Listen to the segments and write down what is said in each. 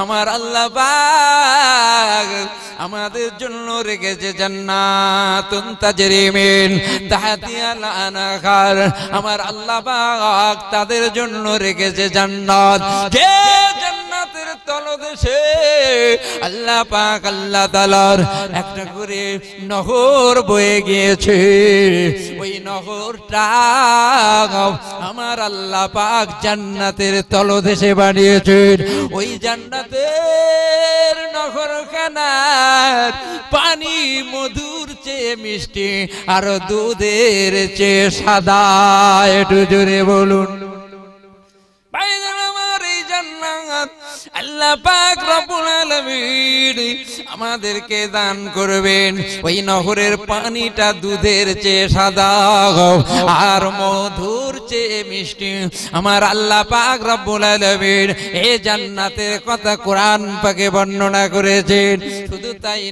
আমার আল্লাহ পাক আমাদের জন্য রেখেছে জান্নাতুন তাজরি মিন তাহতিহাল আনহার। আমার আল্লাহ পাক তাদের জন্য রেখেছে জান্নাত, যে জান্নাতের তলদেশে আল্লাহ পাক আল্লাহ তাআলার একটা করে নহর বয়ে গিয়েছে। ওই নহরটা আমার আল্লাহ পাক জান্নাতের তলদেশে বানিয়েছেন। ওই জান্নাতের নহরখানার পানি মধুর চেয়ে মিষ্টি আর দুধের চেয়ে সাদা। একটু জোরে বলুন। আল্লাহ পাক রব্বুল আলামিন আমাদেরকে দান করবেন। ওই নহরের পানিটা দুধের চেয়ে সাদা আর মধুর চেয়ে মিষ্টি। আমার আল্লাহ পাক রব্বুল আলামিন এই জান্নাতের কথা কোরআন পাকে বর্ণনা করেছেন। শুধু তাই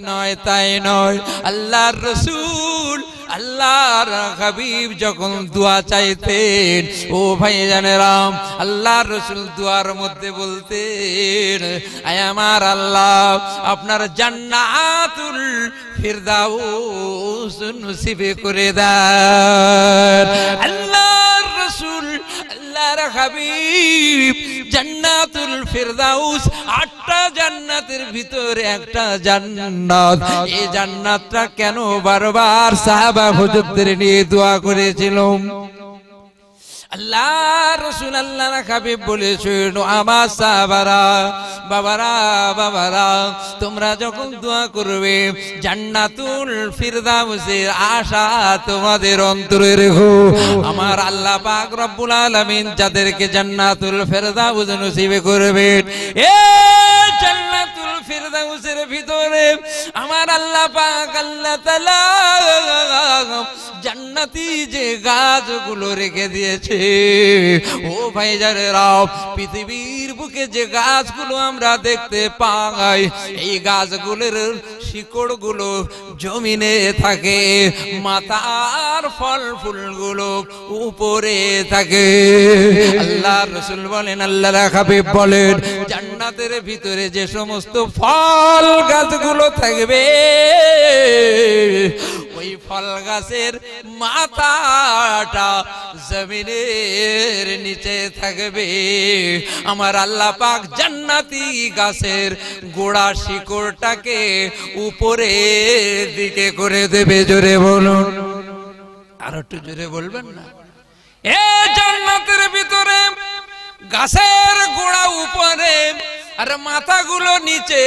নয়, আল্লাহর রাসূল আল্লাহর হাবিব যখন দোয়া চাইতেন, ও ভাইজানেরা, আল্লাহর রাসূল দুয়ার মধ্যে বলতেন, আয় আমার আল্লাহ আপনার জান্নাতুল ফিরদাউস নসিব করে দেন। আল্লাহর রাসূল আল্লাহর হাবিব জান্নাতুল ফিরদাউস, 8টা জান্নাতের ভিতরে একটা জান্নাত। এই জান্নাতটা কেন বারবার সাহাবা হুজুরদের নিয়ে দোয়া করেছিল? আল্লাহ রাসূল আল্লাহর হাবিব বলেছেন, আমার সাহাবারা, বাবারা তোমরা যখন দোয়া করবে জান্নাতুল ফিরদাউসের আশা তোমাদের অন্তরে রেখো। আমার আল্লাহ পাক রব্বুল আলামিন যাদেরকে জান্নাতুল ফিরদাউস নসিব করবেন, এই জান্নাতুল ফিরদাউসের ভিতরে আমার আল্লাহ পাক আল্লাহ তাআলা জান্নাতি যে গাছগুলো রেখে দিয়েছে, ও ভাইজানেরা, পৃথিবীর বুকে যে গাছগুলো আমরা দেখতে পাই, এই গাছগুলোর শিকড়গুলো জমিনে থাকে, মাথার ফল ফুলগুলো উপরে থাকে। আল্লাহর রাসূল বলেন, আল্লাহর হাবিব বলেন, জান্নাতের ভিতরে যে সমস্ত ফল গাছগুলো থাকবে, ওই ফল গাছের মাথাটা জমিনের নিচে থাকবে। আমার আল্লাহ পাক জান্নাতি গাছের গোড়া শিকড়টাকে উপরের দিকে করে দেবে। জোরে বলুন, আর একটু জোরে বলবেন না? এই জান্নাতের ভিতরে গাছের গোড়া উপরে আর মাথাগুলো নিচে,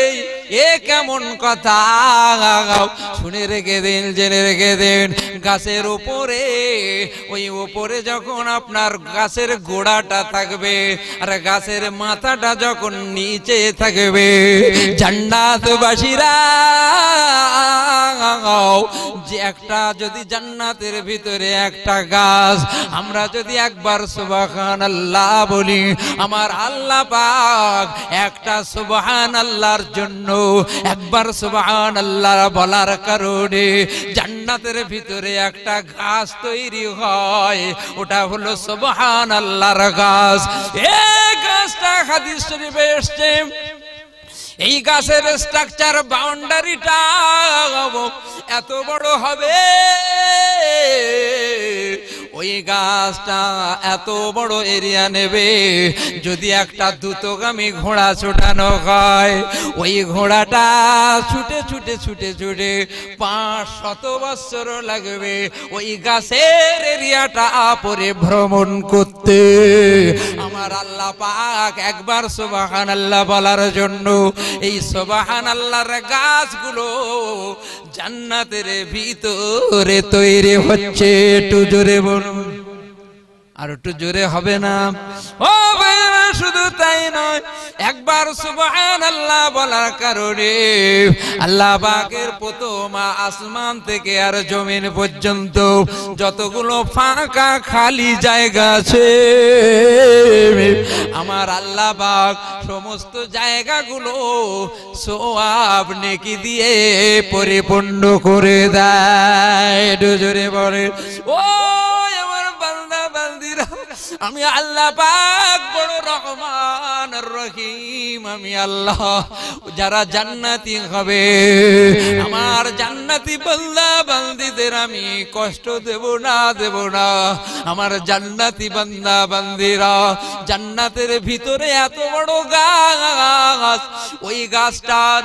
এ কেমন কথা? শুনে রেখে দিন, জেনে রেখে দিন। গাছের উপরে, ওই উপরে যখন আপনার গাছের গোড়াটা থাকবে আর গাছের মাথাটা যখন নিচে থাকবে, জান্নাতবাসীরা যে একটা যদি জান্নাতের ভিতরে একটা গাছ আমরা যদি একবার সুবহানাল্লাহ বলি, আমার আল্লাহ পাক একটা সুবহানাল্লাহর জন্য একবার সুবহানাল্লাহ বলার কারণে জান্নাতের ভিতরে একটা গাছ তৈরি হয়, ওটা হলো সুবহানাল্লাহর গাছ। এই গাছটা হাদিস শরীফে এসেছে। এই গাছের স্ট্রাকচার, বাউন্ডারিটা এত বড় হবে, ওই গাছটা এত বড় এরিয়া নেবে। যদি একটা দ্রুতগামী ঘোড়া ছোটানো হয়, ওই ঘোড়াটা ছুটে ছুটে ছুটে ছুটে 500 বছর লাগবে ওই গাছের এরিয়াটা পরিভ্রমণ করতে। আমার আল্লাহ পাক একবার সুবহানাল্লাহ বলার জন্য এই সুবহানাল্লাহর গাছগুলো জান্নাতের ভিতরে তৈরি হচ্ছে। একটু জোরে বলুন, আর একটু জোরে হবে না? ও ভাইরা, শুধু তাই নয়, একবার সুবহানাল্লাহ বলার কারণে আল্লাহ পাকের প্রথম আসমান থেকে আর জমিন পর্যন্ত যতগুলো ফাঁকা খালি জায়গা আছে, আমার আল্লাহ পাক সমস্ত জায়গাগুলো সওয়াব নেকি দিয়ে পরিপূর্ণ করে দেয়। জোরে বলে, ও আমি আল্লাহ পাক বড় রহমান আর রহিম। আমি আল্লাহ যারা জান্নাতি হবে আমার জান্নাতি বান্দা বান্দীদের আমি কষ্ট দেব না আমার জান্নাতি বান্দা বান্দীরা জান্নাতের ভিতরে এত বড় গাছ, ওই গাছটার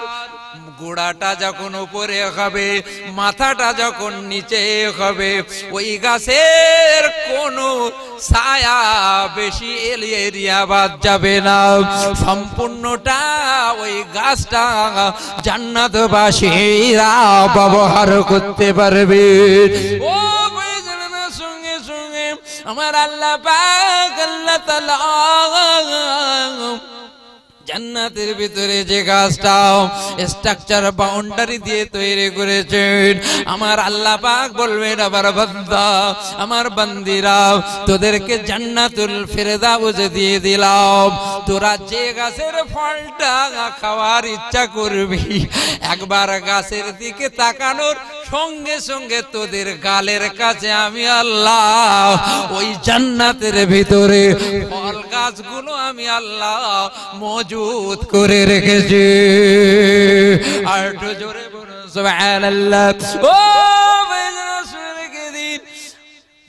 গোড়াটা যখন উপরে হবে মাথাটা যখন নিচে হবে ওই গাছের কোনো ছায়া বেশি এরিয়া বাদ যাবে না, সম্পূর্ণটা ওই গাছটা জান্নাতবাসীরা ব্যবহার করতে পারবে। ও সঙ্গে সঙ্গে আমার আল্লাহ পাক আল্লাহ তাআলা জান্নাতের ভিতরে যে গাছটা স্ট্রাকচার বাউন্ডারি দিয়ে তৈরি করেছেন আমার আল্লাহ পাক বলবেন আমার বান্দা আমার বান্দিরা তোদেরকে জান্নাতুল ফিরদাউস দিয়ে দিলাম, তোরা যে গাছের ফলটা খাওয়ার ইচ্ছা করবি একবার গাছের দিকে তাকানোর সঙ্গে সঙ্গে তোদের গালের কাছে আমি আল্লাহ ওই জান্নাতের ভিতরে ফল গাছগুলো আমি আল্লাহ মজুদ করে রেখেছি। আর একটু জোরে বলুন সুবহানাল্লাহ। ও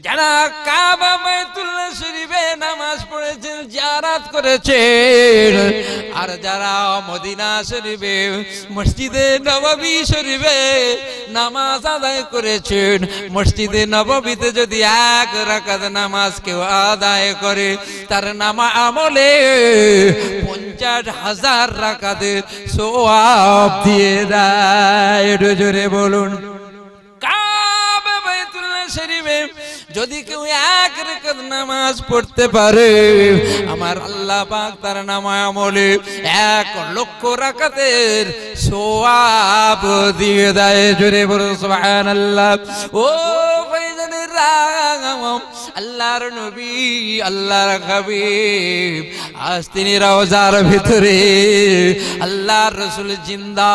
যারা কাবা বাইতুল্লাহ শরীফে নামাজ পড়েছেন জিয়ারত করেছেন আর যারা মদিনা শরীফে মসজিদে নববী শরীফে নামাজ আদায় করেছেন, মসজিদে নববীতে যদি এক রাকাত নামাজ কেউ আদায় করে তার নামা আমলে 50,000 রাকাতের সওয়াব দিয়ে দেয়। একটু জোরে বলুন। কাবা বাইতুল্লাহ শরীফে যদি কেউ এক রাকাত নামাজ পড়তে পারে আমার আল্লাহ পাক তার নামা আমলে 1,00,000 রাকাতের সওয়াব দিয়ে দেয়। জোরে বলুন সুবহানাল্লাহ। ও ভাইজানের রাম আল্লাহর নবী আল্লাহর হাবিব আজ তিনি রওজার ভিতরে আল্লাহর রাসূল জিন্দা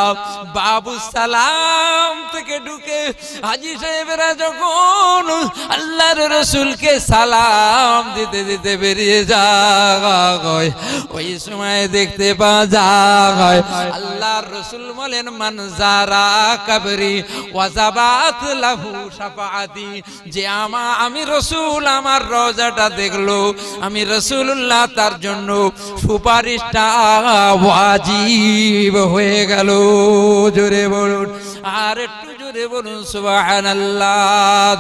বাবু সালাম থেকে ঢুকে হাজী সাহেবরা যখন আল্লাহর রাসূলকে সালাম দিতে দিতে বেরিয়ে যায় ওই সময় দেখতে পাওয়া যায় আল্লাহর রাসূল বলেন মান যারা কবরি ওয়াজাবাত লাহু শাফাআতি, যে আমি রাসূল আমার রওজাটা দেখলো আমি রাসূলুল্লাহ তার জন্য সুপারিশটা ওয়াজিব হয়ে গেল। জোরে বলুন আর একটু জোরে বলুন সুবহানাল্লাহ।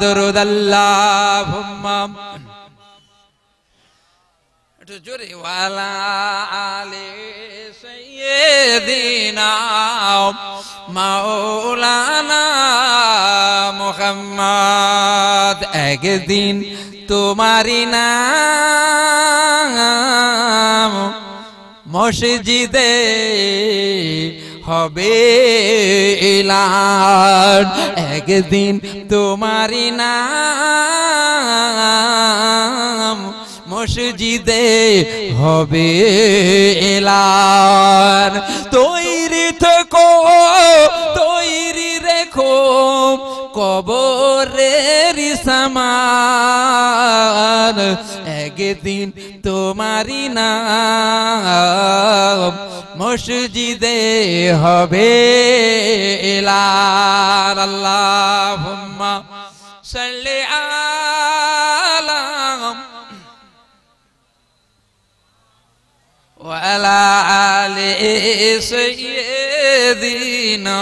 দরুদ আল্লাহুম্মা একটু জোরে ওয়ালা আলে সাইয়্যিদিনা মাওলানা মুহাম্মদ। একদিন তোমারি নাম মসজিদে হবে এলান, একদিন তোমারি নাম মসজিদে হবে এলান। তৈরি থেকো তৈরি রেখো কবরের সামান, একদিন তোমারি নাম মসজিদে হবে এলান। আল্লাহুম্মা সাল্লি আলা ওয়া আলা আলি সাইয়্যিদিনা।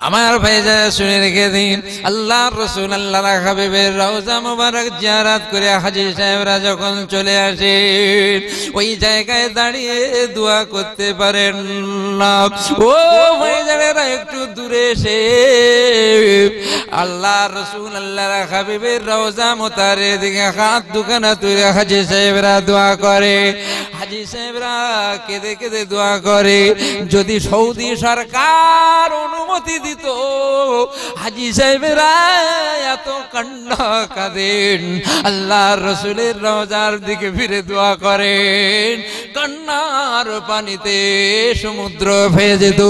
আমার ভাইজান শুনে রেখে দিন আল্লাহর রাসূল আল্লাহর হাবিবের রওজা মুবারক জিয়ারত করে হাজী সাহেবরা যখন চলে আসে ওই জায়গায় দাঁড়িয়ে দোয়া করতে পারেন না। ও ভাইজানেরা একটু দূরে এসে আল্লাহর রাসূল আল্লাহর হাবিবের রওজা মুতারের দিকে হাত দুখানা তুলে হাজী সাহেবরা দোয়া করে। হাজী সাহেবরা কেঁদে কেঁদে দোয়া করে যদি সৌদি সরকার অনুমতি দিত হাজী সাহেবরা এত কান্না কাঁদেন আল্লাহর রাসূলের রওজার দিকে ফিরে দোয়া করেন। কান্নার পানিতে সমুদ্র ভেজে যেত।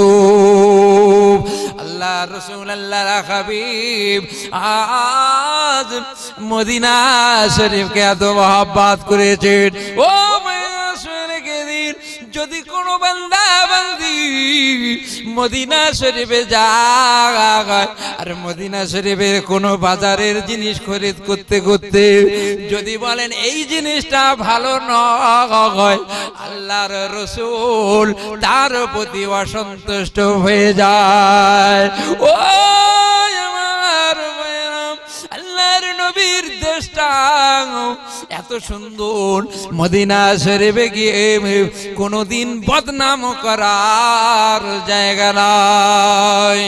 আল্লাহ রাসূল আল্লাহর হাবিব আজ মদিনা শরীফকে এত মহব্বত করেছেন। ও যদি কোনো বান্দা বান্দি মদিনা শরীফে যায় আর মদিনা শরীফের কোনো বাজারের জিনিস খরিদ করতে করতে যদি বলেন এই জিনিসটা ভালো নয়, আল্লাহর রাসূল তার প্রতি অসন্তুষ্ট হয়ে যায়। ও আমার আল্লাহর নবীর দেশটা এত সুন্দর, মদিনা শরীফে গিয়ে কোনদিন বদনাম করার জায়গা নয়।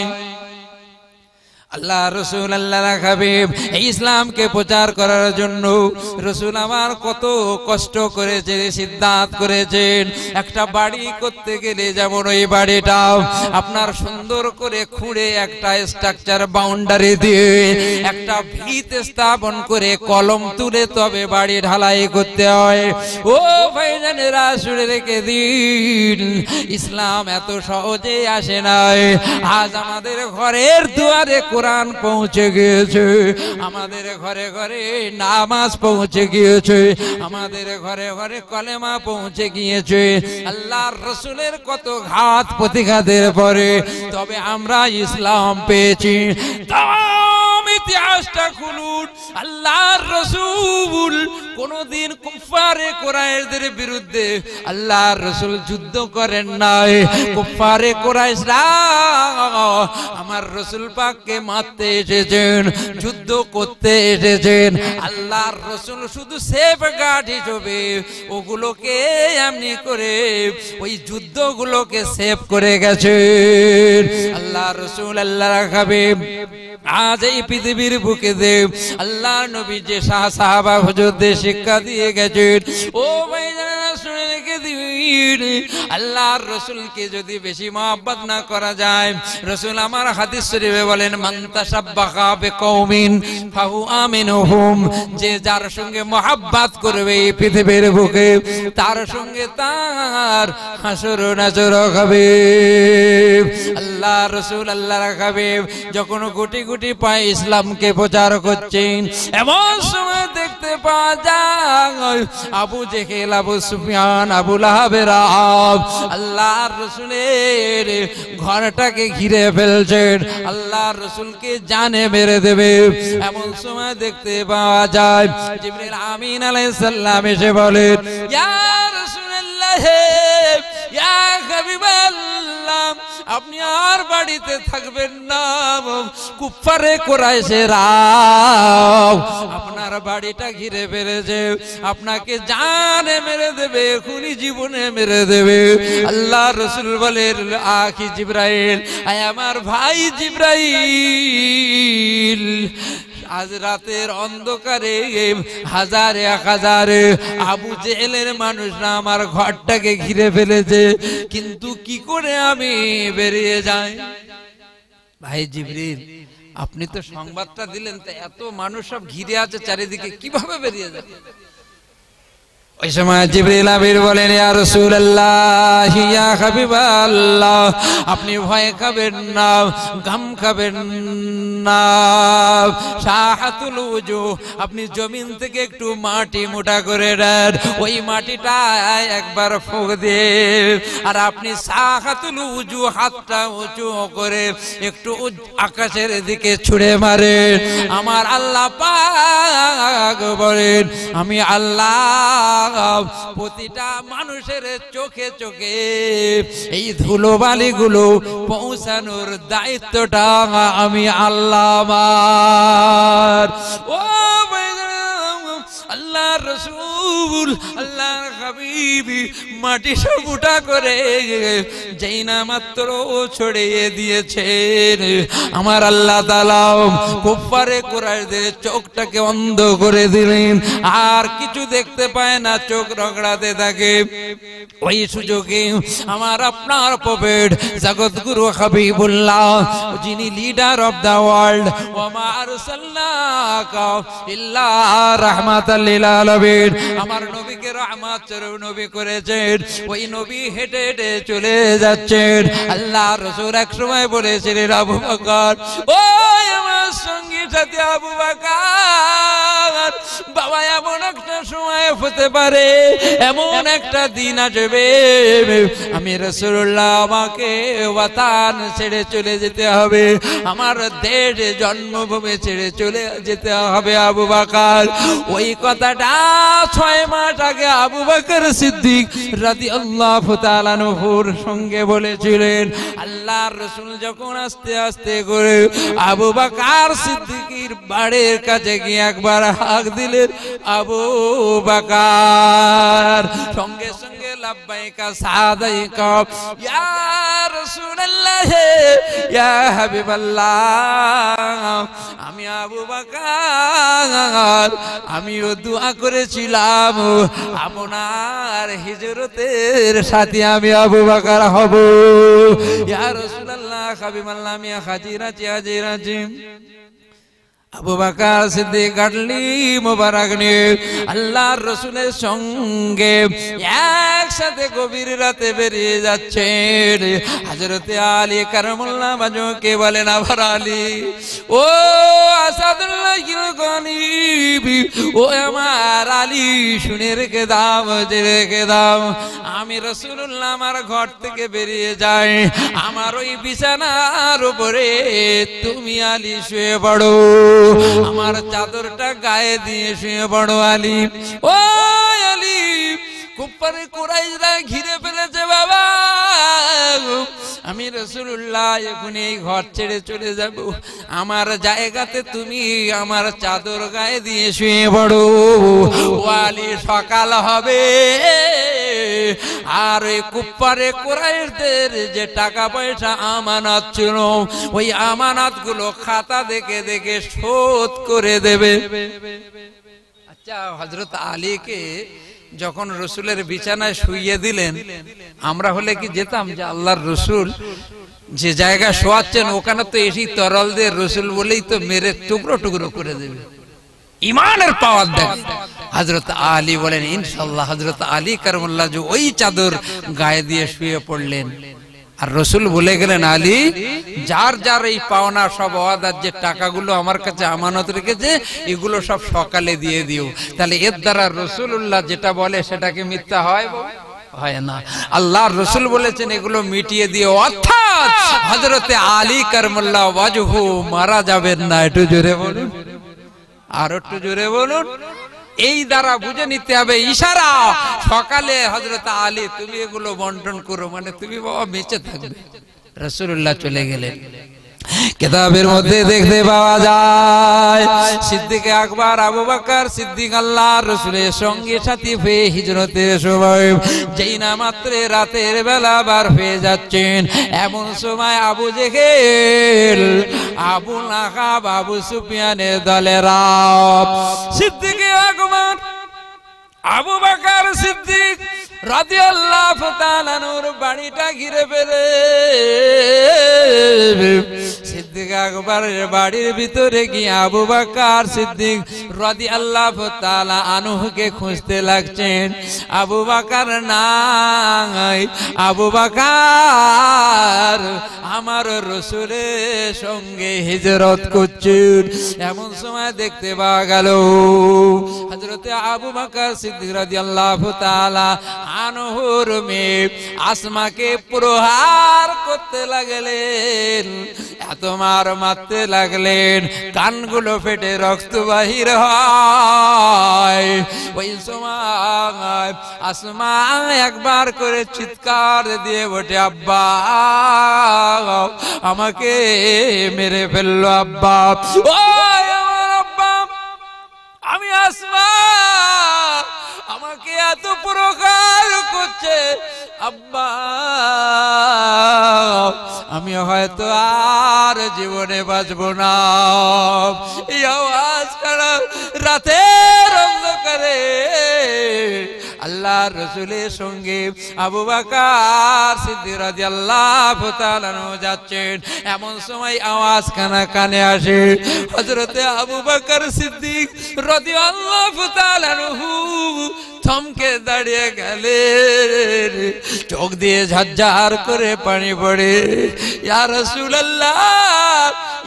আল্লাহ রাসূল আল্লাহর হাবিব এই ইসলামকে প্রচার করার জন্য রাসূল আমার কত কষ্ট করেছে, সিদ্ধান্ত করেছেন। একটা বাড়ি করতে গেলে যেমন ওই বাড়িটা আপনার সুন্দর করে খুঁড়ে একটা স্ট্রাকচার বাউন্ডারি দিয়ে একটা ভিত স্থাপন করে কলম তুলে তবে বাড়ি ঢালাই করতে হয়। ও ভাইজানেরা শুনে রেখে দিন, ইসলাম এত সহজে আসে নাই। আজ আমাদের ঘরের দুয়ারে কোরআন পৌঁছে গিয়েছে, আমাদের ঘরে ঘরে নামাজ পৌঁছে গিয়েছে, আমাদের ঘরে ঘরে কলেমা পৌঁছে গিয়েছে। আল্লাহর রাসূলের কত ঘাত প্রতিঘাতের পরে তবে আমরা ইসলাম পেয়েছি। তাম ইতিহাসটা খুলুন, আল্লাহর রাসূল কোনদিন কুফারে কুরাইশদের বিরুদ্ধে আল্লাহর রাসূল যুদ্ধ করেন নাই। কুফারে কুরাইশরা আমার রাসূল পাককে মারতে এসেছেন, যুদ্ধ করতে এসেছেন। আল্লাহর রাসূল শুধু সেফ গার্ড হিসেবে ওগুলোকে এমনি করে ওই যুদ্ধগুলোকে সেভ করে গেছেন। আল্লাহর রাসূল আল্লাহর হাবিব আজ এই পৃথিবীর বুকে দেব আল্লাহর নবী যে সাহাবা হুজুরদের শিক্ষা দিয়ে গেছেন। ও ভাইজানেরা শুনে রেখে দিন, আল্লাহর রাসূলকে যদি বেশি মহব্বত না করা যায়, রাসূল আমার হাদিস শরীফে বলেন মান তাশাব্বাহা বিকওমিন ফাহু আমিনুহুম, যে যার সঙ্গে মহব্বত করবে এই পৃথিবীর বুকে তার সঙ্গে তার হাসর নাজর হবে। আল্লাহর রাসূল আল্লাহর হাবিব যখন কোটি কোটি পায় ইসলামকে প্রচার করছেন, এমন সময় দেখতে পাওয়া যায় আবু জেহেল, আবু সুফিয়ান, আবু লাহাবেরা আল্লাহর রাসূলের ঘরটাকে ঘিরে ফেলছেন, আল্লাহর রাসূলকে জানে মেরে দেবে। এমন সময় দেখতে পাওয়া যায় জিবরিল আমিন আলাইহিস সালাম এসে বলেন, ইয়া রাসূলুল্লাহ, ইয়া হাবিবাল্লাহ, আপনি আর বাড়িতে থাকবেন না, কুফারে কুরাইশেরা আপনার বাড়িটা ঘিরে ফেলেছে, আপনাকে জানে মেরে দেবে, খুনি জীবনে মেরে দেবে। আল্লাহর রাসূল বলেন, আখি জিবরাইল, আয় আমার ভাই জিবরাইল, আজ রাতের অন্ধকারে হাজারে এক হাজারে আবু জেহেলের মানুষরা আমার ঘরটাকে ঘিরে ফেলেছে, কিন্তু কি করে আমি বেরিয়ে যাই? ভাই জিবরিল, আপনি তো সংবাদটা দিলেন, তা এত মানুষ সব ঘিরে আছে চারিদিকে, কিভাবে বেরিয়ে যাবে? ওই সময় জিবরিল আমিন বলেন, ইয়া রাসূলুল্লাহ, ইয়া হাবিবাল্লাহ, আপনি ভয় খাবেন না, গাম খাবেন না। শাহাতুল উজুহ, আপনি জমিন থেকে একটু মাটি মোটা করে দেন, ওই মাটিটা একবার ফুঁক দিয়ে আর আপনি শাহাতুল উজুহ, হাতটা উঁচু করে একটু আকাশের দিকে ছুঁড়ে মারেন। আমার আল্লাহ পাক বলেন, আমি আল্লাহ প্রতিটা মানুষের চোখে চোখে এই ধুলোবালি গুলো পৌঁছানোর দায়িত্বটা আমি আল্লাহ আমার। ও আল্লাহর রাসূল আল্লাহর হাবিব মাটি সবুটা করে যেই না মাত্র ছড়িয়ে দিয়েছেন, আমার আল্লাহ তাআলা কুফারে কুরাইশদের চোখটাকে অন্ধ করে দিলেন, আর কিছু দেখতে পায় না, চোখ রগড়াতে থাকে। ওই সুযোগে আমার আপনার প্রফেট জগৎগুরু হাবিবুল্লাহ, যিনি লিডার অফ দা ওয়ার্ল্ড, ওয়া মা আরসালনাকা ইল্লা রাহমাতাল লিল আলামিন, আমার নবীকে রহমত স্বরূপ নবী করেছেন। ওই নবী হেঁটে হেঁটে চলে যাচ্ছেন। আল্লাহ রাসূল এক সময় বলেছিলেন, আবু বকর, ও আমার সঙ্গী সাথী আবু বকর, বাবা এমন একটা সময় হতে পারে, এমন একটা দিন আসবে, আমি রাসূলুল্লাহ আমাকে ওয়াতান ছেড়ে চলে যেতে হবে, আমার দেশ জন্মভূমি ছেড়ে চলে যেতে হবে আবু বকর। ওই কথাটা 6 মাস আগে আবু বকর সিদ্দিক রাদিয়াল্লাহু তাআলা আনহুর সঙ্গে বলেছিলেন। আল্লাহর রাসূল যখন আস্তে আস্তে করে আবু বকর সিদ্দিকের বাড়ির কাছে গিয়ে একবার হাঁক দিলেন, আবু বকর সঙ্গে সঙ্গে লাব্বাইকা সাদাইকা, ইয়া রাসূলুল্লাহ, ইয়া হাবিবাল্লাহ, আমি আবু বকর, আমিও দোয়া করেছিলাম আপনার হিজরতের সাথে আমি আবু বকর হব। ইয়া রাসূলুল্লাহ, হাবিবাল্লাহ, আমি হাজিরাজি। আবু বকর সিদ্দিক গাড়লি মোবারক নিয়ে আল্লাহর রাসূলের সঙ্গে একসাথে গভীর রাতে বেরিয়ে যাচ্ছেন। হযরতে আলী কারামুল্লাহ বাজুকে বলেন, আবার আলী, ও আসাদুল্লাহিল গনিব, ও আমার আলী, শুনে রেখে দাও, যে রেখে দাও, আমি রাসূলুল্লাহ আমার ঘর থেকে বেরিয়ে যাই, আমার ওই বিছানার উপরে তুমি আলী শুয়ে পড়ো, আমার চাদরটা গায়ে দিয়ে শুয়ে পড়ো আলী। ও আলী, কুফারে কুরাইশরা ঘিরে ফেলেছে বাবা, আমি রাসূলুল্লাহ এখন এই ঘর ছেড়ে চলে যাব, আমার জায়গাতে তুমি আমার চাদর গায়ে দিয়ে শুয়ে পড়ো। ও আলী, সকাল হবে আর ওই কুফারে কুরাইশদের যে টাকা পয়সা আমানত ছিল, ওই আমানত গুলো খাতা দেখে দেখে শোধ করে দেবে। আচ্ছা, হযরত আলীকে যখন রসুলের বিছানায় শুইয়ে দিলেন, আমরা হলে কি যেতাম যে আল্লাহর রসুল যে জায়গা শোয়াচ্ছেন ওখানে তো এসি তরল দিয়ে রসুল বলেই তো মেরে টুকরো টুকরো করে দেবে? ইমানের পাওয়ার দেখ। হযরত আলী বলেন ইনশাআল্লাহ। হযরত আলী কারামুল্লাহ যে ওই চাদর গায়ে দিয়ে শুয়ে পড়লেন, আর রসুল বলে গেলেন, আলী, যার যার এই পাওনা সব ওয়াদার যে টাকাগুলো আমার কাছে আমানত রেখেছে, এগুলো সব সকালে দিয়ে দিও। তাহলে এর দ্বারা রসুল্লাহ যেটা বলে সেটাকে মিথ্যা হয়? হয় না। আল্লাহর রসুল বলেছেন এগুলো মিটিয়ে দিও, অর্থাৎ হযরতে আলী কারামুল্লাহ ওয়াজহু মারা যাবেন না। একটু জোরে বলুন, আর একটু জোরে বলুন। এই দ্বারা বুঝে নিতে হবে ইশারা, সকালে হযরত আলী তুমি এগুলো বন্টন করো, মানে তুমি বাবা বেঁচে থাকবে। রাসূলুল্লাহ চলে গেলেন। কিতাবের মধ্যে দেখতে পাওয়া যায় সিদ্দিক আকবর আবু বকর সিদ্দিক আল্লাহর রাসূলের সঙ্গে সাথী হয়ে হিজরতের সময় যেই না মাত্র রাতের বেলা বার হয়ে যাচ্ছেন, এমন সময় আবু জেহেল, আবু লাহাব, আবু সুফিয়ানের দলেরা সিদ্দিক আকবর আবু বকর সিদ্দিক রাদিয়াল্লাহু তাআলা নূর বাড়িটা ঘিরে ফেলে। সিদ্দিক আকবরের বাড়ির ভিতরে গিয়ে আবু বকর সিদ্দিক রাদিয়াল্লাহু তাআলা আনহুকে খুঁজতে লাগছেন। আবু বকর নাই, আবু বকর আমার রাসূলের সঙ্গে হিজরত করছেন। এমন সময় দেখতে পাওয়া গেল হযরতে আবু বকর সিদ্দিক রাদিয়াল্লাহু তাআলা আনহুর মেয়ে আসমাকে প্রহার করতে লাগলেন, এত মার মারতে লাগলেন কানগুলো ফেটে রক্ত বাহির হয়। ওই সময় আসমা একবার করে চিৎকার দিয়ে ওঠে, আব্বা আমাকে মেরে ফেললো আব্বা, ও আমার আব্বা, আমি আসমা, আমাকে এত প্রকার করছে আব্বা, আমি হয়তো আর জীবনে বাঁচবো না। এই আওয়াজ করা রাতের অন্ধকারে আল্লাহ আল্লাহর রাসূলের সঙ্গে আবু বকর সিদ্দিক রাদিয়াল্লাহু তাআলা যাচ্ছেন। এমন সময় আওয়াজ কানে আসে, হযরতে আবু বকর সিদ্দিক রাদিয়াল্লাহু তাআলা থমকে দাঁড়িয়ে গেলেন, চোখ দিয়ে ঝরঝর করে পানি পড়ে। ইয়া রাসূলুল্লাহ,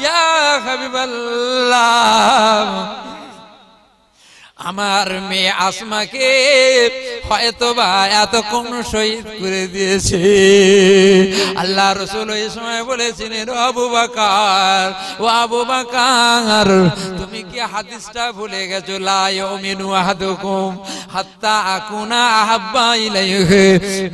ইয়া হাবিবাল্লাহ, আমার মেয়ে আসমাকে হয়তোবা এতক্ষণ শহীদ করে দিয়েছে। আল্লাহ রাসূল ওই সময় বলেছিলেন, আবু বকর, ও আবু বকর, তুমি কি হাদিসটা ভুলে গেছো? লা ইউমিনু আহাদুকুম হাত্তা আকুনা আহাব্বা ইলাইহি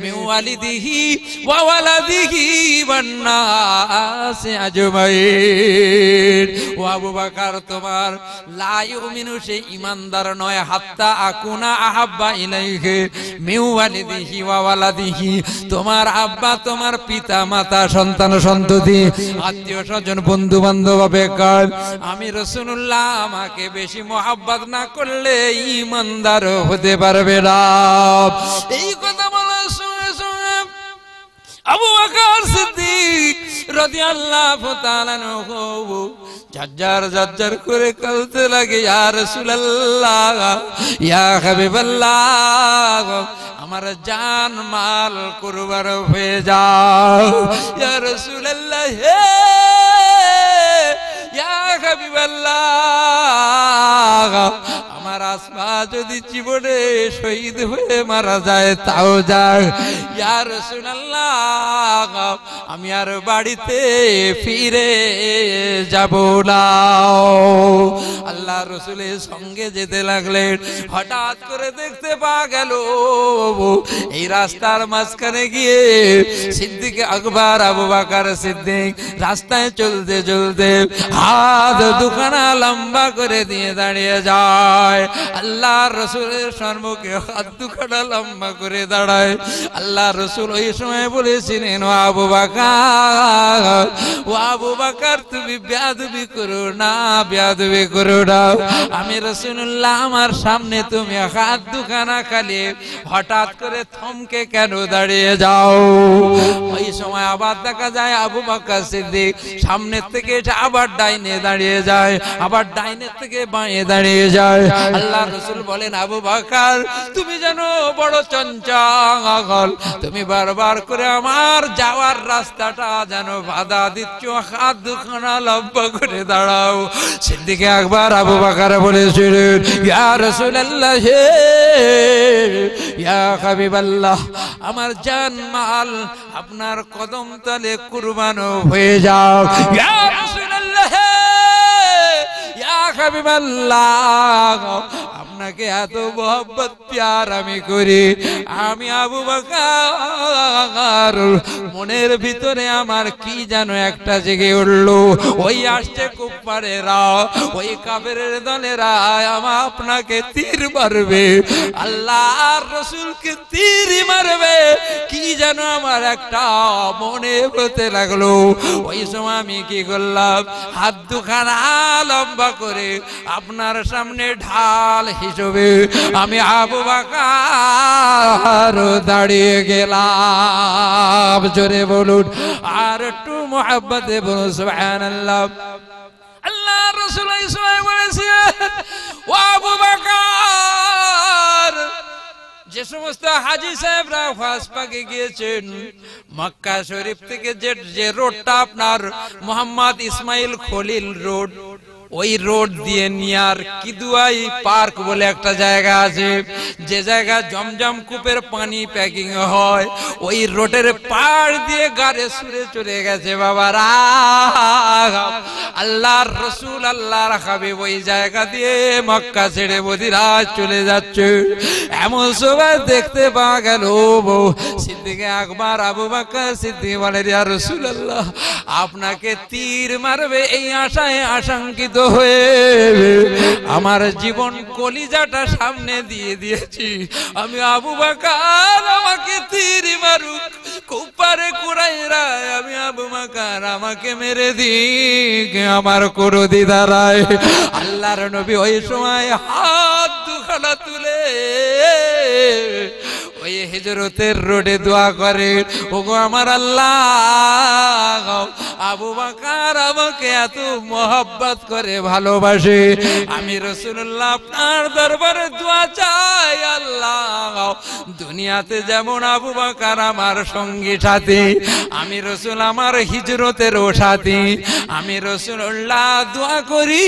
মিন ওয়ালিদিহি ওয়া ওয়ালাদিহি ওয়ান নাসি আজমাইন। ও আবু বকর, তোমার লা ইউমিনু, সে ঈমানদার নয়, হাত্তা আকুনা আহাব্বা ইলাইহি মিন ওয়ালিদিহি ওয়া ওয়ালাদিহি, তোমার আব্বা, তোমার পিতা মাতা, সন্তান সন্ততি, আত্মীয় স্বজন, বন্ধু বান্ধব অপেক্ষা আমি রাসূলুল্লাহ আমাকে বেশি মহব্বত না করলে ঈমানদার হতে পারবে না। এই কথা বলার সঙ্গে সঙ্গে আবু বকর সিদ্দিক রাদিয়াল্লাহু তাআলা ঝরঝর করে কাঁদতে লাগে। ইয়া রাসূলুল্লাহ, ইয়া হাবিবাল্লাহ, আমার জান মাল কুরবান হয়ে যাও। ইয়া রাসূলুল্লাহ, হে ইয়া হাবিবাল্লাহ, আমার আসমা যদি জীবনে শহীদ হয়ে মারা যায় তাও যাক। ইয়া রাসূলুল্লাহ, আমি আর বাড়িতে ফিরে যাব না। আল্লাহ রাসূলের সঙ্গে যেতে লাগলেন। হঠাৎ করে দেখতে পাওয়া গেল এই রাস্তার মাঝখানে গিয়ে সিদ্দিক আকবর আবু বকর সিদ্দিক রাস্তায় চলতে চলতে হাত দুখানা লম্বা করে দিয়ে দাঁড়িয়ে যায়। আল্লাহর রাসূলের সম্মুখে হাত দুখানা লম্বা করে দাঁড়ায়। আল্লাহ রাসূল ওই সময় বলেছিলেন, ও আবু বকর, ও আবু বকর, তুমি বেয়াদবি করো না, বেয়াদবি করো না। আমি রাসূলুল্লাহ, আমার সামনে তুমি হাত দুখানা খালি হঠাৎ করে থমকে কেন দাঁড়িয়ে যাও? ওই সময় আবার দেখা যায় আবু বকর সিদ্দিক সামনের থেকে আবার ডাইনে দাঁড়িয়ে যায়, আবার ডাইনের থেকে বাঁয়ে দাঁড়িয়ে যায়। আল্লাহ রাসূল বলেন, আবু বকর, তুমি জানো বড় চঞ্চল, তুমি বারবার করে আমার যাওয়ার রাস্তাটা যেন বাধা দিচ্ছ, হাত দুখানা লম্বা করে দাঁড়াও। সিদ্দিক আকবর আবু বকর বলেছিলেন, ইয়া রাসূলুল্লাহ, ইয়া হাবিবাল্লাহ, আমার জান মাল আপনার কদম তলে কুরবান হয়ে যাও। ইয়া রাসূলুল্লাহ, ইয়া হাবিবাল্লাহ, আপনাকে এত মোহব্বত প্যার আমি করি। আমি আবু বকর, মনের ভিতরে আমার কি যেন একটা জেগে উঠলো। ওই আসছে কুফারেরা, ওই কাফেরের দলেরা আপনাকে তীর মারবে, আল্লাহর রাসূলকে তীর মারবে, কি যেন আমার একটা মনে হতে লাগলো। ওই সময় আমি কি করলাম, হাত দুখানা লম্বা করে আপনার সামনে ঢাল হিসেবে আমি আবু বকর দাঁড়িয়ে গেলাম। জোরে বলুন আর একটু মুহাব্বতে বলুন সুবহানাল্লাহ। আল্লাহর রাসূল এই সময় বলেছেন, ও আবু বকর, যে সমস্ত হাজী সাহেবরা হজ পাকে গিয়েছেন, মক্কা শরীফ থেকে যে রোডটা আপনার মোহাম্মদ ইসমাইল খলিল রোড, ওই রোড দিয়ে নিয়ার কিদুয়াই পার্ক বলে একটা জায়গা আছে, যে জায়গা জমজম কূপের পানি প্যাকিং হয়, ওই রোডের পাড় দিয়ে গাড়ি সুরে চলে গেছে বাবারা। আল্লাহর রাসূল, আল্লাহর হাবিব ওই জায়গা দিয়ে মক্কা ছেড়ে মদিনা চলে যাচ্ছে। এমন সময় দেখতে পাওয়া গেল সিদ্দিক আকবর আবু বকর সিদ্দিক বলে, ইয়া রাসূলুল্লাহ, আপনাকে তীর মারবে এই আশায় আশঙ্কিত হয়ে আমার জীবন কলিজাটা সামনে দিয়ে দিয়েছি। আমি আবু বকর, আমাকে তীর মারুক কুফারে কুরাইশরা, আমি আবু বকর, আমাকে মেরে দিক, আমার কোনো দ্বিধারায়। আল্লাহর নবী ওই সময় হাত দুখানা তুলে হিজরতের রোডে দোয়া করে, ওগো আমার আল্লাহ, আবু বকর আমাকে এত মোহাব্বত করে ভালোবাসে, আমি রাসূলুল্লাহ আপনার দরবারে দোয়া চাই আল্লাহ, দুনিয়াতে যেমন আবু বকর আমার সঙ্গী সাথী, আমি রাসূল আমার হিজরতেরও সাথী, আমি রাসূলুল্লাহ দোয়া করি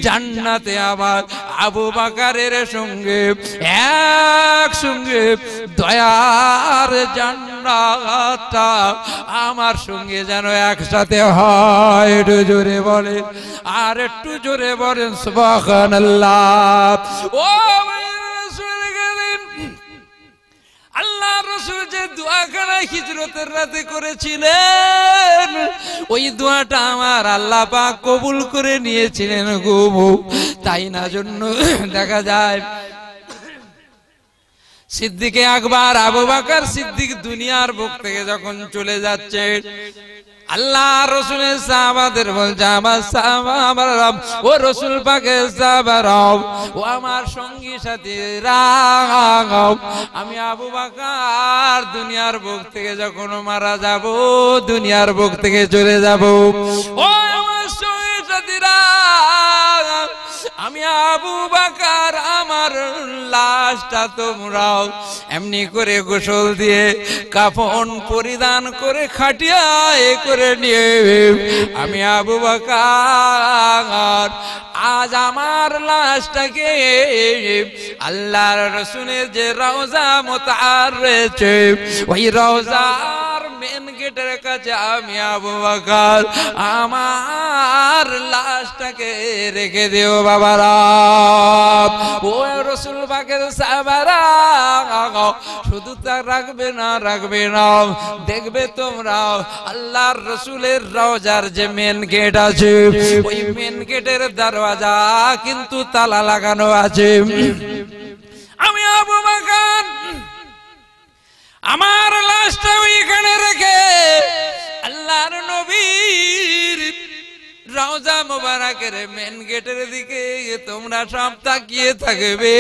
জান্নাতে আবার আবু বকরের সঙ্গে একসঙ্গে দয়ার জান্নাতটা আমার সঙ্গে যেন একসাথে হয়। একটু জোরে বলেন, আর একটু জোরে বলেন সুবহানাল্লাহ। ও আল্লাহ রাসূল যে দোয়াখানা হিজরতের রাতে করেছিলেন, ওই দোয়াটা আমার আল্লাহ পাক কবুল করে নিয়েছিলেন গো। তাই না জন্য দেখা যায় সিদ্দিকে আকবর আবু বকর সিদ্দিক দুনিয়ার বুক থেকে যখন চলে যাচ্ছে, আল্লাহ রাসূলের সাহাবাদের বলছে, আমার সাহাবারা, ও রাসূল পাকের সাহাবারা, ও আমার সঙ্গী সাথীরা, আমি আবু বকর দুনিয়ার বুক থেকে যখন মারা যাব, দুনিয়ার বুক থেকে চলে যাব, ও আমার সঙ্গী সাথীরা, আমি আবু বকর আমার লাশটা তোমরাও এমনি করে গোসল দিয়ে কাফন পরিধান করে খাটিয়ায় করে নিয়ে, আমি আবু বকর আজ আমার লাশটাকে আল্লাহর রাসূলের যে রওজা মুতার রয়েছে, ওই রওজার মেন গেটের কাছে আমি আবু বকর আমার লাশটাকে রেখে দিও বাবারা। ও রাসূল পাকের সাহাবারা, শুধু তা রাখবে না, দেখবে তোমরা আল্লাহর রাসূলের রওজার যে মেন গেট আছে, ওই মেন গেটের দরওয়াজা কিন্তু তালা লাগানো আছে। আমি আবু বকর আমার লাশটা ওইখানে রেখে আল্লাহর নবীর রওজা মুবারকের মেন গেটের দিকে তোমরা সব তাকিয়ে থাকবে।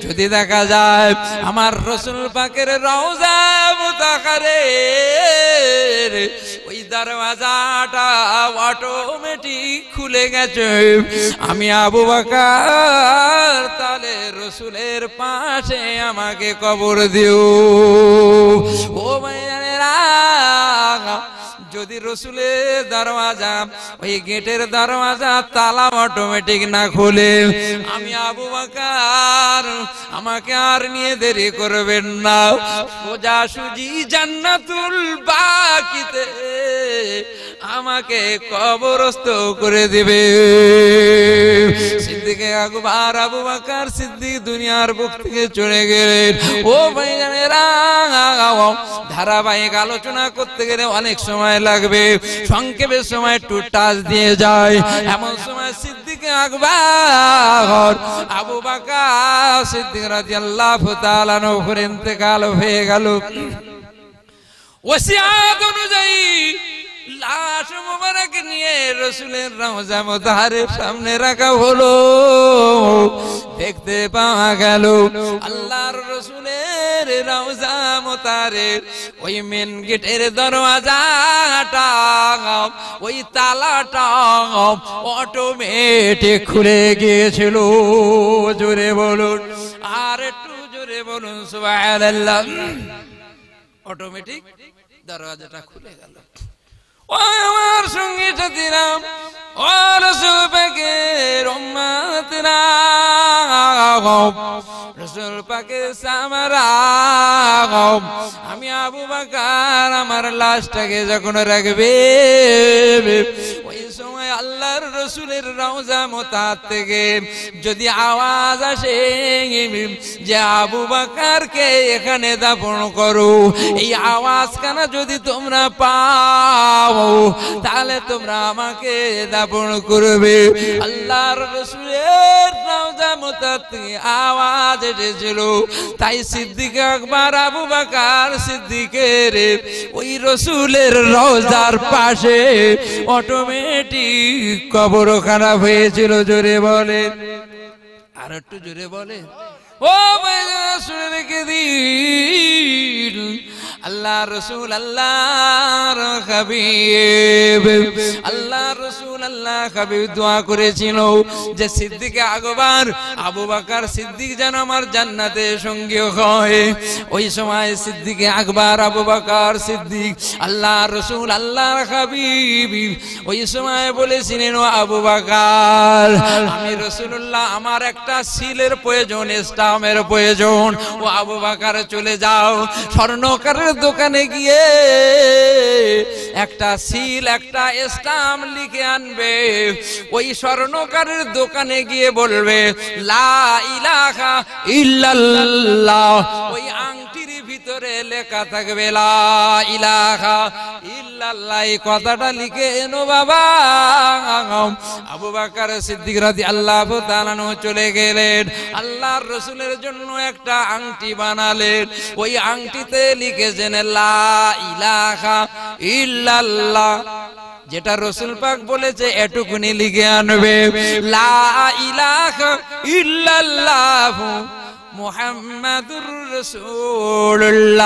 যদি দেখা যায় আমার রাসূল পাকের রওজা মুতাহহারের ওই দরওয়াজাটা অটোমেটিক খুলে গেছে, আমি আবু বকর তাহলে রাসূলের পাশে আমাকে কবর দিও। ও ভাইয়েরা, যদি রাসূলের দরওয়াজা ওই গেটের দরওয়াজা তালা অটোমেটিক না খুলে, আমি আবু বকর আমাকে আর নিয়ে দেরি করবেন না, সোজাসুজি জান্নাতুল বাকিতে আমাকে কবরস্থ করে দিবে। সিদ্দিকে আকবর আবু বকর সিদ্দিক দুনিয়ার বুক থেকে চলে গেলেন। ও ভাইজানেরা, ধারাবাহিক আলোচনা করতে গেলে অনেক সময় লাগবে, সংক্ষেপে সময় একটু টাচ দিয়ে যায়। এমন সময় সিদ্দিকে আকবর আবু বকর সিদ্দিক রাদিয়াল্লাহু তাআলা আনহুর ইন্তেকাল হয়ে গেল। ওসিয়াত অনুযায়ী লাশ মুবারক নিয়ে রাসূলের রওজা মুতাহহারের সামনে রাখা হলো। দেখতে পাওয়া গেল আল্লাহর রাসূলের রওজা মুতাহহারের ওই মেন গেটের দরওয়াজাটা, ওই তালাটা অটোমেটিক খুলে গিয়েছিল। জোরে বলুন, আর একটু জোরে বলুন সুবহানাল্লাহ। অটোমেটিক দরওয়াজাটা খুলে গেল। ও আমার সঙ্গী সাথীরা, ও রাসূল পাকের উম্মতরা, রাসূল পাকের সাহাবারা, আমি আবু বকর আমার লাশটাকে যখন রাখবে, ওই সময় আল্লাহর রাসূলের রওজা মুতাহহার থেকে যদি আওয়াজ আসে যে আবু বকরকে এখানে দাফন করো, এই আওয়াজ কানা যদি তোমরা পাও, তাহলে তোমরা আমাকে দাফন করবে। আল্লাহর রাসূলের রওজা মুতাহহার থেকে আওয়াজ এসেছিল, তাই সিদ্দিক আকবর আবু বকর সিদ্দিকের ওই রাসূলের রওজার পাশে অটোমেটিক কবরখানা হয়েছিল। জোরে বলে, আর একটু জোরে বলে। ও ভাইজান শুনে রেখে দিন, আল্লাহ রসুল আল্লাহর হাবিব, আল্লাহ রসুল আল্লাহ হাবিব দোয়া করেছিল যে সিদ্দিক আকবর আবু বকর সিদ্দিক যেন আমার জান্নাতে সঙ্গী হয়। ওই সময় সিদ্দিক আকবর আবু বকর সিদ্দিক আল্লাহ রসুল আল্লাহর হাবিব ওই সময় বলেছিলেন, ও আবু বকর আমি রাসূলুল্লাহ আমার একটা সিলের প্রয়োজন, স্টামের প্রয়োজন। ও আবু বকর চলে যাও স্বর্ণকারের দোকানে গিয়ে একটা সিল একটা স্টাম্প লিখে আনবে। ওই স্বর্ণকারের দোকানে গিয়ে বলবে লা ইলাহা ইল্লাল্লাহ। ওই আংটির ভিতরে লেখা থাকবে লা ইলাহা ইল্লাল্লাহ। এই কথাটা লিখে এনো বাবা। আবু বকর সিদ্দিক রাদিয়াল্লাহু তাআলা চলে গেলেন, আল্লাহর রাসূলের জন্য একটা আংটি বানালেন। ওই আংটিতে লিখেছেন লা ইলাহা ইল্লাল্লাহ। যেটা রাসূল পাক বলেছে এটুকুনি লিখে আনবে, লা ইলাহা ইল্লাল্লাহ মুহাম্মাদুর রাসূলুল্লাহ।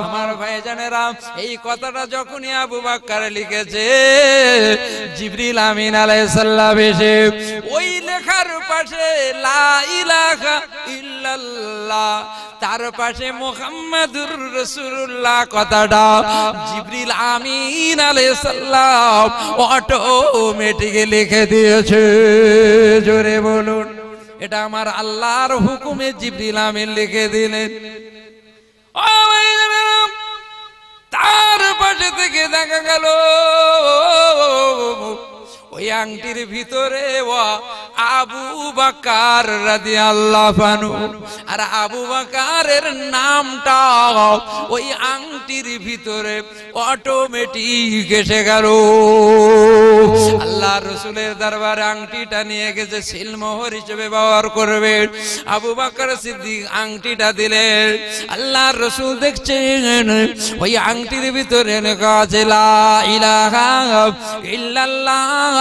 আমার ভাইজানেরা এই কথাটা যখনই আবু বকর লিখেছে, জিবরিল আমিন আলাইহিস সালাম এসে ওই লেখার পাশে লা ইলাহা ইল্লাল্লাহ তার পাশে মুহাম্মাদুর রাসূলুল্লাহ কথাটা জিবরিল আমিন আলাইহিস সালাম অটোমেটিক লিখে দিয়েছে। জোরে বলুন, এটা আমার আল্লাহর হুকুমে জিবরিল আমিন লিখে দিলেন। তার পাশে থেকে দেখা গেল ওই আংটির ভিতরে আবু বকর রাদিয়াল্লাহু আনহু, আর আবু বকরের নামটা ওই আংটির ভিতরে অটোমেটিক এসে গেল। আল্লাহ রাসূলের দরবারে আংটিটা নিয়ে গেছে, সিলমোহর হিসেবে ব্যবহার করবে। আবু বকর সিদ্দিক আংটিটা দিলেন। আল্লাহর রাসূল দেখছেন ওই আংটির ভিতরে লেখা আছে লা ইলাহা ইল্লাল্লাহ,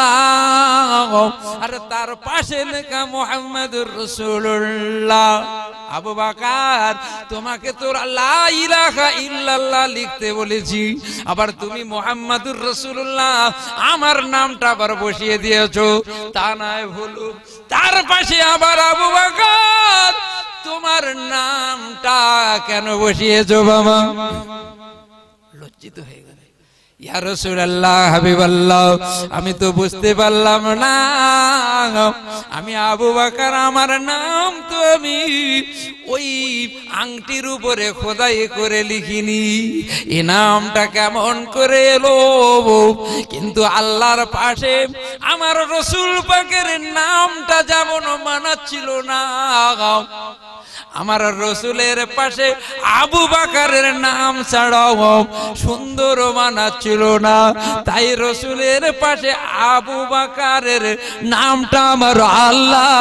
আর তার পাশে লেখা মুহাম্মাদুর রাসূলুল্লাহ। আবু বকর তোমাকে তো লা ইলাহা ইল্লাল্লাহ লিখতে বলেছি, আবার তুমি মুহাম্মাদুর রাসূলুল্লাহ আমার নামটা আবার বসিয়ে দিয়েছো, তা নয় ভুল। তার পাশে আবার আবু বকর তোমার নামটা কেন বসিয়েছো বাবা? লজ্জিত হয়ে গেল। ইয়া রাসূলুল্লাহ হাবিবাল্লাহ আমি তো বুঝতে পারলাম না, আমি আবু বকর আমার নাম তো আমি ওই আংটির উপরে খোদাই করে লিখিনি, এই নামটা কেমন করে এলো? কিন্তু আল্লাহর পাশে আমার রাসূল পাকের নামটা যেমন মানাচ্ছিল না, আমার রাসূলের পাশে আবু বকরের নাম ছাড়াও সুন্দর মানাচ্ছিল না, তাই রাসূলের পাশে আবু বকরের নামটা আমার আল্লাহ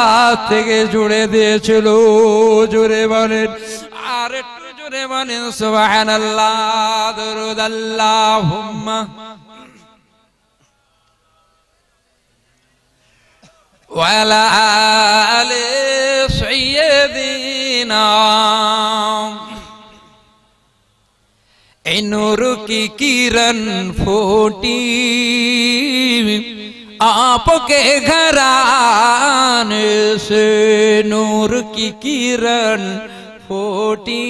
থেকে জুড়ে দিয়েছিল। জোরে বলেন, আর একটু জোরে বলেন সুবহানাল্লাহ, দরুদ আল্লাহুম্মা ওয়া আলা আলি সাইয়্যিদিনা। ए नूर की किरण फूटी आपके घराने से, नूर की किरण फूटी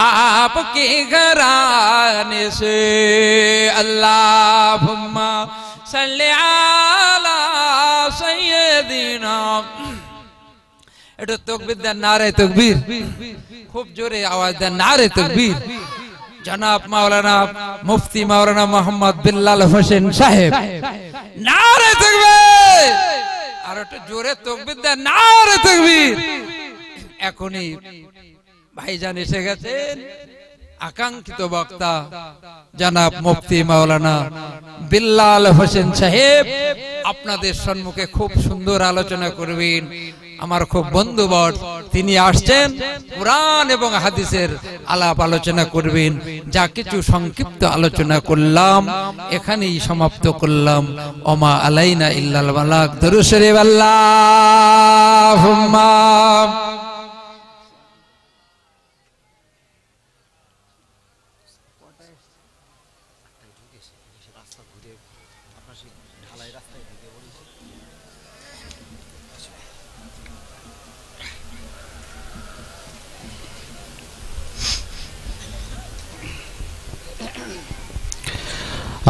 आपके घराने से, अल्लाहुम्मा सल्ली अला सय्यदिना। এটা তাকবীর দেন, নারে তাকবীর, খুব জোরে আওয়াজ দেন, নারে তাকবীর। জনাব মাওলানা মুফতি মাওলানা মোহাম্মদ বিল্লাল হোসেন সাহেব, নারে তাকবীর। আর একটু জোরে তাকবীর দেন, নারে তাকবীর। এখনই ভাইজান এসে গেছেন, আকাঙ্ক্ষিত বক্তা জনাব মুফতি মাওলানা বিল্লাল হোসেন সাহেব আপনাদের সম্মুখে খুব সুন্দর আলোচনা করবেন। আমার খুব বন্ধুবর তিনি আসছেন কুরআন এবং হাদিসের আলাপ আলোচনা করবেন। যা কিছু সংক্ষিপ্ত আলোচনা করলাম এখানেই সমাপ্ত করলাম। ওমা আলাইনা ইল্লাল বালাগ। দরুদ শরীফ আল্লাহুম্মা।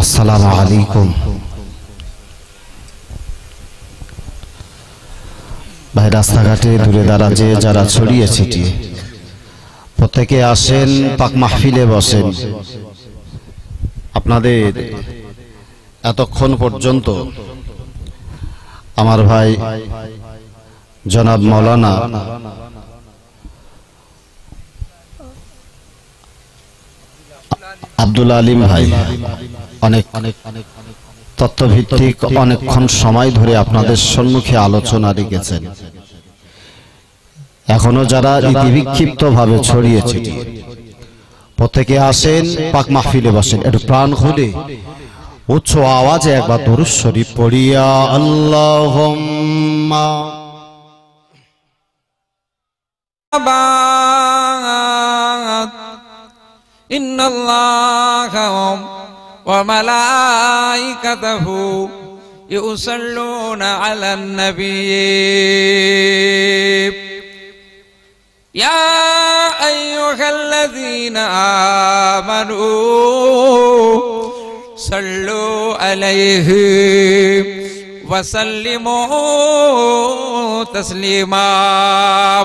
আসসালামু আলাইকুম। ভাই, রাস্তাঘাটে দূরে দারাজে যারা ছড়িয়ে ছিটিয়ে প্রত্যেকে আসেন, পাক মাহফিলে বসেন। আপনাদের এতক্ষণ পর্যন্ত আমার ভাই জনাব মাওলানা আব্দুল আলিম ভাই অনেক তত্ত্বভিত্তিক অনেকক্ষণ সময় ধরে আপনাদের সম্মুখে আলোচনা রেখেছেন। এখনো যারা ইতিবিক্ষিপ্ত ভাবে ছড়িয়ে ছিটিয়ে প্রত্যেকে আসেন, পাক মাহফিলে বসেন। একটু প্রাণ খুলে উচ্চ আওয়াজে একবার দরুদ শরীফ পড়িয়া আল্লাহুম্মা ইন্নাল্লাহা ওয়া মালাইকাতাহু ইউসাল্লুনা আলান নাবিয়্যি ইয়া আইয়ুহাল্লাযীনা আমানু সাল্লু আলাইহি ওয়া সাল্লিমু তাসলিমা।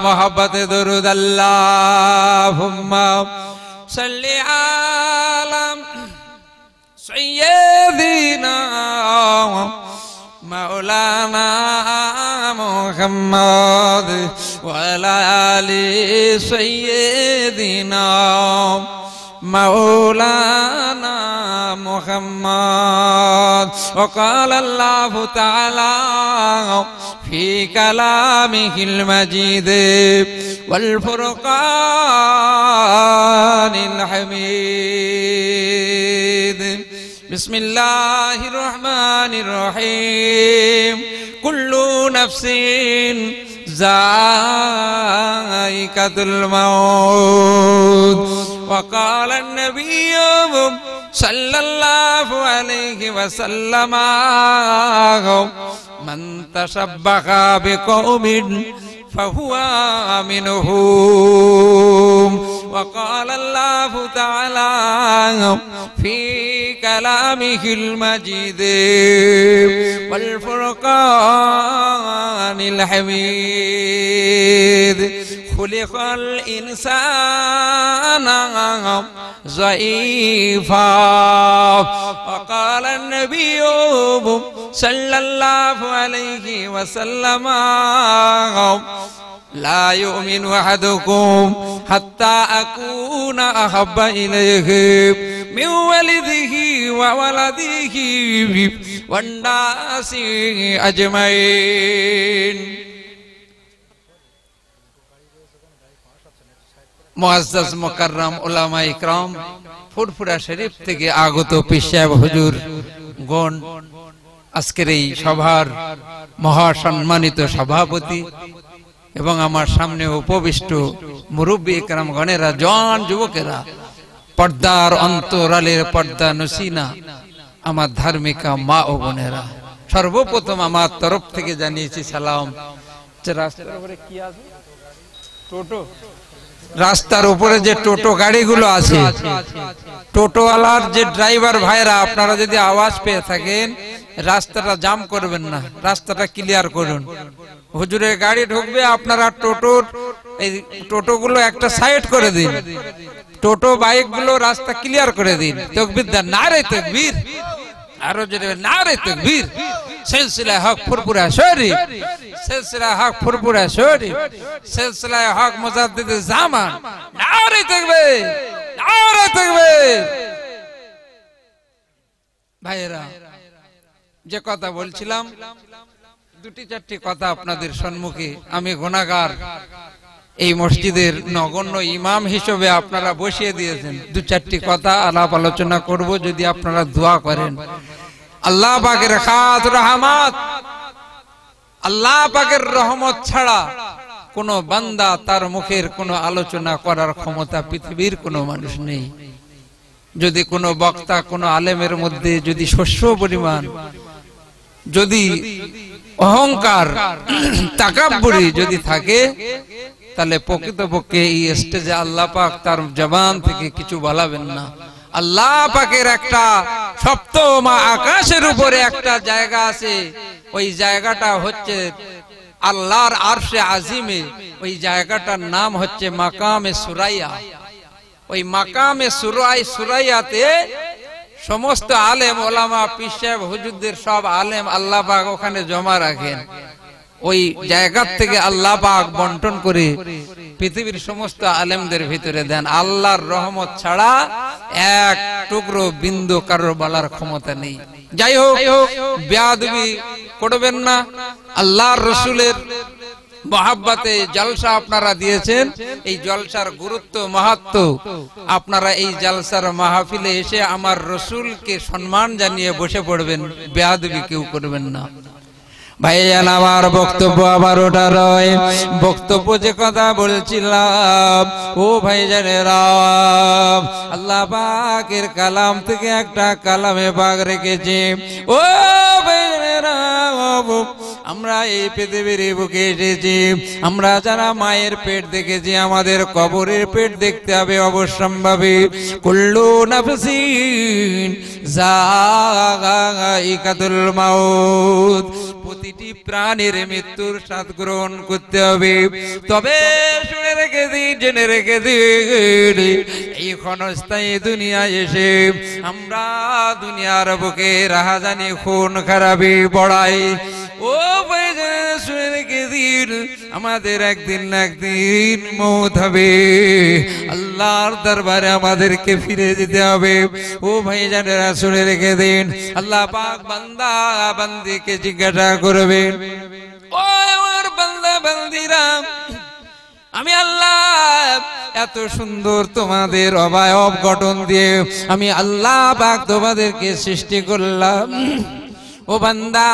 মুহাব্বতে দরুদ আল্লাহুম্মা সাল্লি আলা সাইয়্যিদিনা মাওলানা মুহাম্মদ ওয়া আলা আলি সাইয়্যিদিনা مولانا محمد. وقال الله تعالى في كلامه المجيد والفرقان الحميد. بسم الله الرحمن الرحيم. كل نفس ذائقة الموت. وقال النبي صلى الله عليه وسلم من تشبه بقوم فهو منهم. وقال الله تعالى في كلامه المجيد والفرقان الحميد. خلق الإنسان ضعيفا. وقال النبي صلى الله عليه وسلم لا يؤمن أحدكم حتى أكون أحب إليه من والده وولده والناس أجمعين. মুআজ্জাজ মুকাররম উলামা ইকরাম, ফুরফুরা শরীফ থেকে আগত পীর সাহেব হুজুর গণ, আজকের এই সভার মহাসম্মানিত সভাপতি এবং আমার সামনে উপবিষ্ট মুরব্বী ইকরাম গণেরা, জওয়ান যুবকেরা, পর্দার অন্তরালের পর্দা নসিনা আমার ধার্মিকা মা ও বোনেরা, সর্বপ্রথম আমার তরফ থেকে জানিয়েছি সালাম। রাস্তার উপরে কি আছে? টোটো। রাস্তার উপরে যে টোটো গাড়িগুলো আছে, টোটোওয়ালার যে ড্রাইভার ভাইরা, আপনারা যদি আওয়াজ পেয়ে থাকেন রাস্তাটা জাম করবেন না, রাস্তাটা ক্লিয়ার করুন। হুজুরের গাড়ি ঢুকবে, আপনারা টোটোগুলো একটা সাইড করে দিন, টোটো বাইকগুলো রাস্তা ক্লিয়ার করে দিন। তাকবীর দেন, নারে তাকবীর, আরো জোরে নারে তাকবীর। সিলসিলা হক ফুরফুরা শরীফ, সিলসিলা হক ফুরফুরা শরীফ, সিলসিলা হক মুজাদ্দিদ জামান, নারে তাকবীর, নারে তাকবীর। ভাইরা, যে কথা বলছিলাম, দুটি চারটি কথা আপনাদের সম্মুখে আমি গুনাহগার এই মসজিদের নগণ্য ইমাম হিসেবে আপনারা বসিয়ে দিয়েছেন। দু চারটি কথা আলাপ আলোচনা করব যদি আপনারা দোয়া করেন। আল্লাহ পাকের খাস রহমত, আল্লাহ পাকের রহমত ছাড়া কোন বান্দা তার মুখের কোন আলোচনা করার ক্ষমতা পৃথিবীর কোন মানুষ নেই। যদি কোন বক্তা কোন আলেমের মধ্যে যদি শস্য পরিমাণ যদি অহংকার তাকাব্বুরি যদি থাকে, তাহলে প্রকৃতপক্ষে এই স্টেজে আল্লাহ পাক তার জবান থেকে কিছু বলাবেন না। আল্লাহ পাকের একটা সপ্তম আকাশের উপরে একটা জায়গা আছে, ওই জায়গাটা হচ্ছে আল্লাহর আরশে আজিমে, ওই জায়গাটার নাম হচ্ছে মাকামে সুরাইয়া। ওই মাকামে সুরাইয়াতে সমস্ত আলেম ওলামা পীর সাহেব হুজুরদের সব আলেম আল্লাহ পাক ওখানে জমা রাখেন। ওই জায়গা থেকে আল্লাহ পাক বন্টন করে পৃথিবীর সমস্ত আলেমদের ভিতরে দেন। আল্লাহর রহমত ছাড়া এক টুকরো বিন্দু কারোর বলার ক্ষমতা নেই। যাই হোক, বেয়াদবি করবেন না। আল্লাহর রসুলের মহাব্বতে জলসা আপনারা দিয়েছেন, এই জলসার গুরুত্ব মাহাত্ম্য আপনারা এই জলসার মাহফিলে এসে আমার রসুলকে সম্মান জানিয়ে বসে পড়বেন, বেয়াদবি কেউ করবেন না। ভাইজান, আমার বক্তব্য আবার ওটা রয়। বক্তব্য যে কথা বলছিলাম, ও ভাইজানেরা, আল্লাহ পাকের কালাম থেকে একটা কালামে পাক রেখেছে। ও ভাইজানেরা, আমরা এই পৃথিবীর বুকে এসেছি, আমরা যারা মায়ের পেট দেখেছি, আমাদের কবরের পেট দেখতে হবে অবশ্যম্ভাবী। কুল্লু নাফসিন যায়িকাতুল মাউত, প্রতিটি প্রাণীর মৃত্যুর স্বাদ গ্রহণ করতে হবে। তবে শুনে রেখে দিন, জেনে রেখে দিন, এই ক্ষণস্থায়ী দুনিয়ায় এসে আমরা দুনিয়ার বুকে রাহাজানি খুন খারাপি বড়াই। ও শুনে রেখে দিন, আমাদের একদিন না একদিন মওত হবে, আল্লাহর দরবারে আমাদেরকে ফিরে যেতে হবে। ও ভাইজানেরা, শুনে রেখে দিন, আল্লাহ পাক বান্দা বান্দিকে জিজ্ঞাসা করবেন, ও আমার বান্দা বান্দিরা, আমি আল্লাহ এত সুন্দর তোমাদের অবয়ব গঠন দিয়ে আমি আল্লাহ পাক তোমাদেরকে সৃষ্টি করলাম। ও বান্দা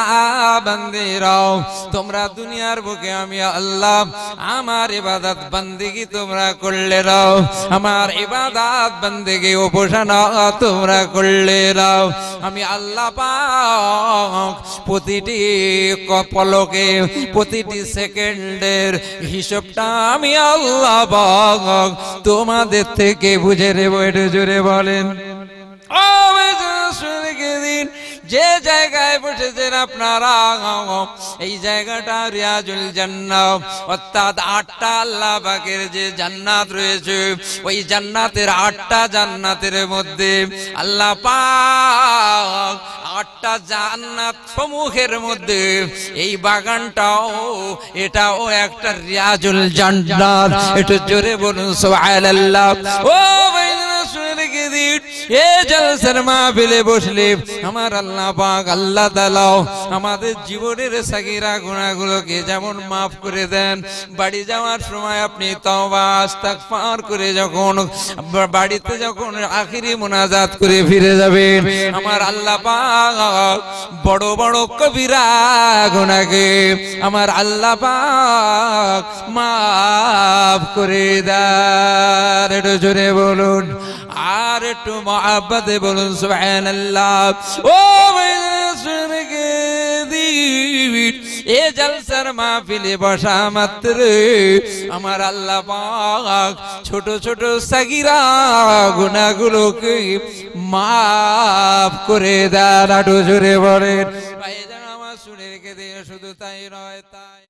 বান্দিরাও, তোমরা দুনিয়ার বুকে আমি আল্লাহ আমার ইবাদত বান্দিগি তোমরা করলে রাও, আমার ইবাদত বান্দিগি উপাসনা তোমরা করলে রাও। আমি আল্লাহ পাক প্রতিটি পলকে প্রতিটি সেকেন্ডের হিসাবটা আমি আল্লাহ পাক তোমাদের থেকে বুঝে নেব। একটু জোরে বলেন। যে জায়গায় বসেছেন আপনারা, এই জায়গাটা রিয়াজুল জান্নাত, অর্থাৎ 8টা আল্লাহ পাকের যে জান্নাত রয়েছে, ওই জান্নাতের 8টা জান্নাতের মধ্যে আল্লাহ পাক 8টা জান্নাত সমূহের মধ্যে এই বাগানটাও, এটাও একটা রিয়াজুল জান্নাত। একটু জোরে বলুন সুবহানাল্লাহ। ও জলসার মাহফিলে বসলে আমার আল্লাহ পাক আল্লাহ তাআলা আমাদের জীবনের সাগীরা গুনাহগুলোকে যেমন মাফ করে দেন, বাড়ি যাওয়ার সময় আপনি তওবা ইস্তিগফার করে যখন বাড়িতে যখন আখিরি মুনাজাত করে ফিরে যাবেন, আমার আল্লাহ পাক বড় বড় কবিরা গুনাহকে আমার আল্লাহ পাক মাফ করে দেন। একটু জোরে বলুন, আর একটু মহব্বতে বলুন সুবহানাল্লাহ। ও এ জলসার মাহফিলে বসা মাত্র আমার আল্লাহ পাক ছোট ছোট সাগীরা গুনাহগুলোকে মাফ করে দেন। একটু জোরে বলেন। ভাইজান, আমার শুনে রেখে দিয়ে শুধু তাই নয়, তাই